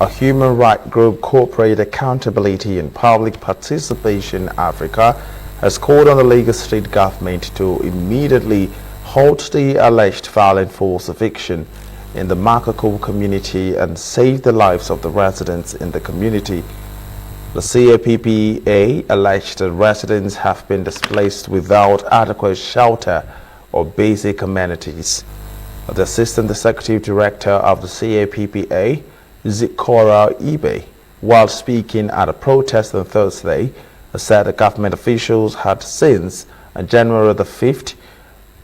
A human rights group, Corporate Accountability and Public Participation Africa, has called on the Lagos state government to immediately halt the alleged violent forced eviction in the Makoko community and save the lives of the residents in the community. The CAPPA alleged that residents have been displaced without adequate shelter or basic amenities. The Assistant Executive Director of the CAPPA, Zikora Ibeh, while speaking at a protest on Thursday, said the government officials had since January the 5th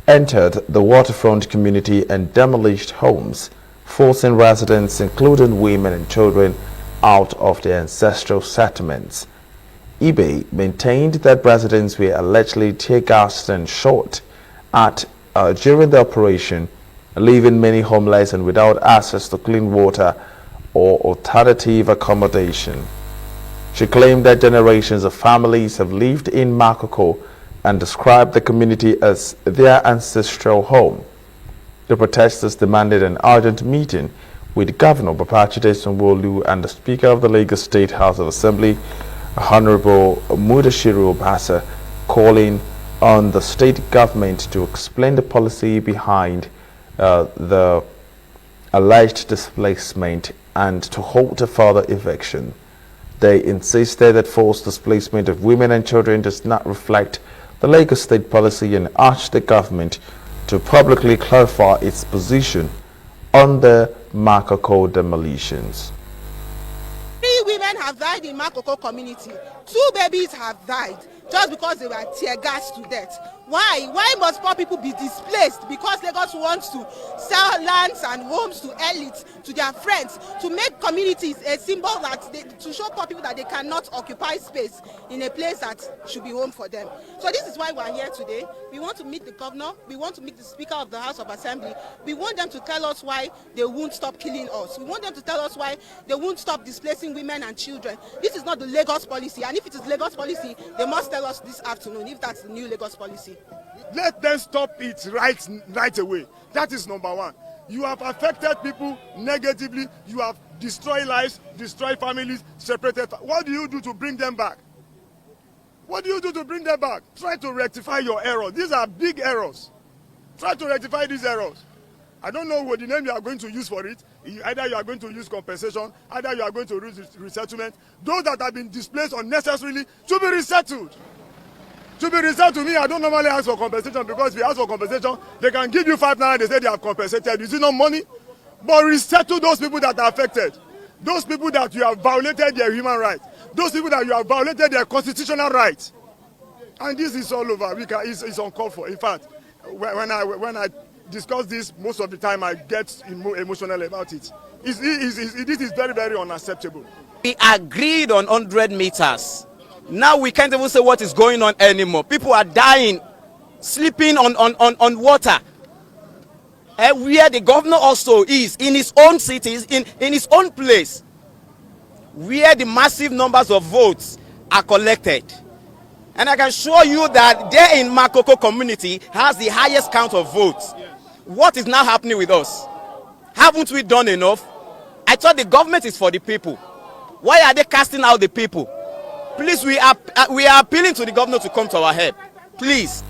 entered the waterfront community and demolished homes, forcing residents, including women and children, out of their ancestral settlements. Ibeh maintained that residents were allegedly tear-gassed and shot at during the operation, leaving many homeless and without access to clean water or alternative accommodation. She claimed that generations of families have lived in Makoko and described the community as their ancestral home. The protesters demanded an urgent meeting with Governor Babajide Sanwo-Olu and the Speaker of the Lagos State House of Assembly, Honorable Mudashiru Obasa, calling on the state government to explain the policy behind the alleged displacement and to halt a further eviction. They insisted that forced displacement of women and children does not reflect the Lagos state policy and urged the government to publicly clarify its position on the Makoko demolitions. 3 women have died in Makoko community. 2 babies have died just because they were tear gassed to death. Why? Why must poor people be displaced? Because Lagos wants to sell lands and homes to elites, to their friends, to make communities a symbol to show poor people that they cannot occupy space in a place that should be home for them. So this is why we are here today. We want to meet the governor. We want to meet the Speaker of the House of Assembly. We want them to tell us why they won't stop killing us. We want them to tell us why they won't stop displacing women and children. This is not the Lagos policy, and if it is Lagos policy, they must tell us this afternoon if that's the new Lagos policy. Let them stop it right away. That is number one. You have affected people negatively. You have destroyed lives, destroyed families, separated. What do you do to bring them back? What do you do to bring them back? Try to rectify your errors. These are big errors. Try to rectify these errors. I don't know what the name you are going to use for it. Either you are going to use compensation, either you are going to use resettlement. Those that have been displaced unnecessarily should be resettled. To be resettled to me, I don't normally ask for compensation, because if you ask for compensation, they can give you 5 naira, they say they have compensated. Is it not money? But resettle those people that are affected. Those people that you have violated their human rights. Those people that you have violated their constitutional rights. And this is all over. It's uncalled for. In fact, when I discuss this, most of the time I get emotional about it. This is very, very unacceptable. We agreed on 100 meters. Now we can't even say what is going on anymore. People are dying, sleeping on water. Where the governor also is, in his own cities, in his own place, where the massive numbers of votes are collected. And I can assure you that there in Makoko community has the highest count of votes. What is now happening with us? Haven't we done enough? I thought the government is for the people. Why are they casting out the people? Please, we are appealing to the governor to come to our help. Please.